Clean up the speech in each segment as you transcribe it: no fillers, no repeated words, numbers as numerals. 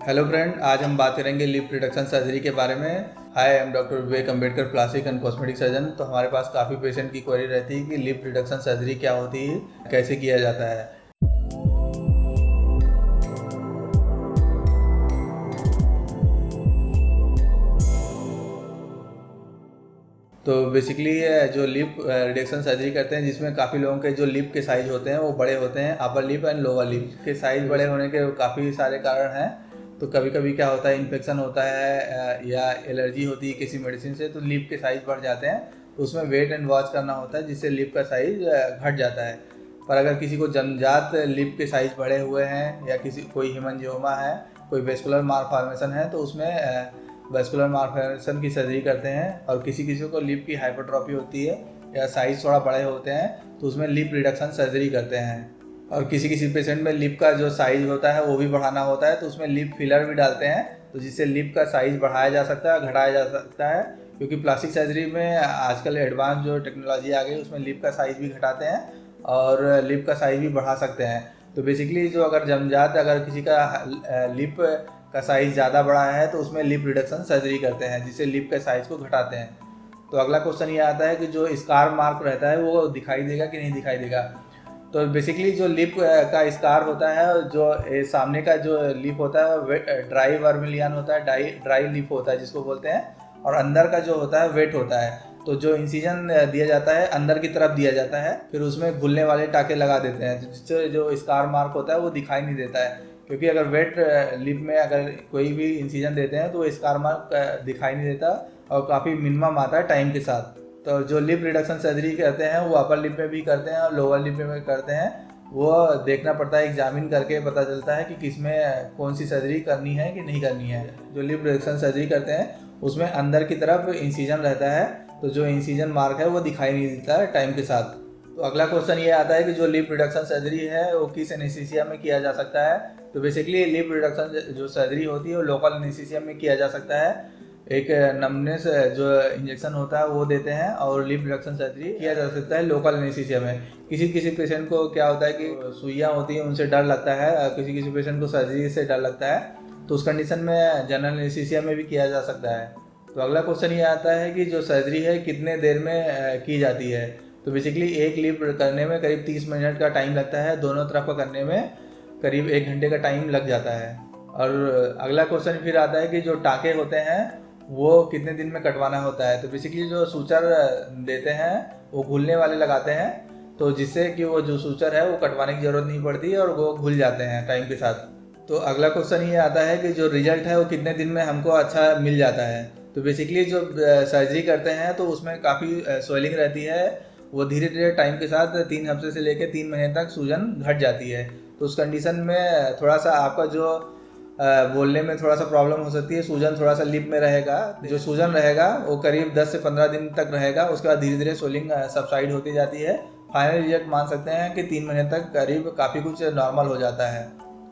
Hello friend, आज हम बात करेंगे लिप रिडक्शन सर्जरी के बारे में। Hi, I am doctor Vivek Ambedkar, plastic and cosmetic surgeon. तो हमारे पास काफ़ी पेशेंट की क्वेरी रहती है कि लिप रिडक्शन सर्जरी क्या होती है, कैसे किया जाता है। तो बेसिकली जो लिप रिडक्शन सर्जरी करते हैं, जिसमें काफ़ी लोगों के जो लिप के साइज होते हैं वो बड़े होते हैं। Upper lip and lower lip के साइज बड़े होने के काफ़ी सारे कारण हैं। तो कभी कभी क्या होता है, इन्फेक्शन होता है या एलर्जी होती है किसी मेडिसिन से, तो लिप के साइज़ बढ़ जाते हैं। तो उसमें वेट एंड वॉच करना होता है, जिससे लिप का साइज़ घट जाता है। पर अगर किसी को जन्मजात लिप के साइज़ बढ़े हुए हैं या किसी कोई हेमंजियोमा है, कोई वेस्कुलर मालफॉर्मेशन है, तो उसमें वेस्कुलर मालफॉर्मेशन की सर्जरी करते हैं। और किसी किसी को लिप की हाइपरट्रॉफी होती है या साइज़ थोड़ा बड़े होते हैं, तो उसमें लिप रिडक्शन सर्जरी करते हैं। और किसी किसी पेशेंट में लिप का जो साइज़ होता है वो भी बढ़ाना होता है, तो उसमें लिप फिलर भी डालते हैं, तो जिससे लिप का साइज़ बढ़ाया जा सकता है, घटाया जा सकता है। क्योंकि प्लास्टिक सर्जरी में आजकल एडवांस जो टेक्नोलॉजी आ गई, उसमें लिप का साइज़ भी घटाते हैं और लिप का साइज़ भी बढ़ा सकते हैं। तो बेसिकली जो अगर जन्मजात अगर किसी का लिप का साइज़ ज़्यादा बड़ा है, तो उसमें लिप रिडक्शन सर्जरी करते हैं, जिससे लिप के साइज़ को घटाते हैं। तो अगला क्वेश्चन ये आता है कि जो स्कार मार्क रहता है वो दिखाई देगा कि नहीं दिखाई देगा। तो बेसिकली जो लिप का स्कार होता है, जो सामने का जो लिप होता है ड्राई वर्मिलियन होता है, ड्राई लिप होता है जिसको बोलते हैं, और अंदर का जो होता है वेट होता है। तो जो इंसिजन दिया जाता है अंदर की तरफ दिया जाता है, फिर उसमें घुलने वाले टाके लगा देते हैं, जिससे जो स्कार मार्क होता है वो दिखाई नहीं देता है। क्योंकि अगर वेट लिप में अगर कोई भी इंसिजन देते हैं तो स्कार मार्क दिखाई नहीं देता और काफ़ी मिनिमम आता है टाइम के साथ। तो जो लिप रिडक्शन सर्जरी करते हैं वो अपर लिप में भी करते हैं और लोअर लिप में भी करते हैं। वो देखना पड़ता है, एग्जामिन करके पता चलता है कि किसमें कौन सी सर्जरी करनी है कि नहीं करनी है। जो लिप रिडक्शन सर्जरी करते हैं उसमें अंदर की तरफ इंसिजन रहता है, तो जो इंसिजन मार्क है वो दिखाई नहीं देता है टाइम के साथ। तो अगला क्वेश्चन ये आता है कि जो लिप रिडक्शन सर्जरी है वो किस एनेस्थीसिया में किया जा सकता है। तो बेसिकली लिप रिडक्शन जो सर्जरी होती है वो लोकल एनेस्थीसिया में किया जा सकता है। एक नमनेस जो इंजेक्शन होता है वो देते हैं और लिप रिडक्शन सर्जरी किया जा सकता है लोकल एनेस्थीसिया में। किसी किसी पेशेंट को क्या होता है कि सुइयाँ होती हैं, उनसे डर लगता है, किसी किसी पेशेंट को सर्जरी से डर लगता है, तो उस कंडीशन में जनरल एनेस्थीसिया में भी किया जा सकता है। तो अगला क्वेश्चन ये आता है कि जो सर्जरी है कितने देर में की जाती है। तो बेसिकली एक लिप करने में करीब 30 मिनट का टाइम लगता है, दोनों तरफ का करने में करीब 1 घंटे का टाइम लग जाता है। और अगला क्वेश्चन फिर आता है कि जो टाँके होते हैं वो कितने दिन में कटवाना होता है। तो बेसिकली जो सूचर देते हैं वो घुलने वाले लगाते हैं, तो जिससे कि वो जो सूचर है वो कटवाने की ज़रूरत नहीं पड़ती और वो घुल जाते हैं टाइम के साथ। तो अगला क्वेश्चन ये आता है कि जो रिजल्ट है वो कितने दिन में हमको अच्छा मिल जाता है। तो बेसिकली जो सर्जरी करते हैं तो उसमें काफ़ी स्वेलिंग रहती है, वो धीरे धीरे टाइम के साथ 3 हफ्ते से लेकर 3 महीने तक सूजन घट जाती है। तो उस कंडीशन में थोड़ा सा आपका जो बोलने में थोड़ा सा प्रॉब्लम हो सकती है, सूजन थोड़ा सा लिप में रहेगा। जो सूजन रहेगा वो करीब 10 से 15 दिन तक रहेगा, उसके बाद धीरे धीरे स्वेलिंग सबसाइड होती जाती है। फाइनल रिजल्ट मान सकते हैं कि 3 महीने तक करीब काफ़ी कुछ नॉर्मल हो जाता है।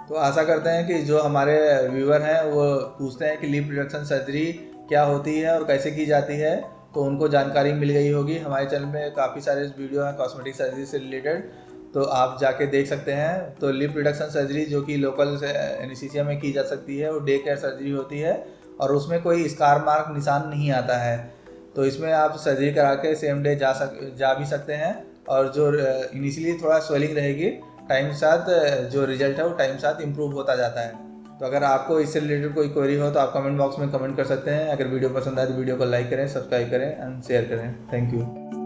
तो आशा करते हैं कि जो हमारे व्यूअर हैं वो पूछते हैं कि लिप रिडक्शन सर्जरी क्या होती है और कैसे की जाती है, तो उनको जानकारी मिल गई होगी। हमारे चैनल में काफ़ी सारे वीडियो हैं कॉस्मेटिक सर्जरी से रिलेटेड, तो आप जाके देख सकते हैं। तो लिप रिडक्शन सर्जरी जो कि लोकल एनेस्थीसिया में की जा सकती है वो डे केयर सर्जरी होती है और उसमें कोई स्कार मार्क निशान नहीं आता है। तो इसमें आप सर्जरी करा के सेम डे जा भी सकते हैं। और जो इनिशियली थोड़ा स्वेलिंग रहेगी, टाइम के साथ जो रिजल्ट है वो टाइम के साथ इम्प्रूव होता जाता है। तो अगर आपको इससे रिलेटेड कोई क्वेरी हो तो आप कमेंट बॉक्स में कमेंट कर सकते हैं। अगर वीडियो पसंद आए तो वीडियो को लाइक करें, सब्सक्राइब करें एंड शेयर करें। Thank you.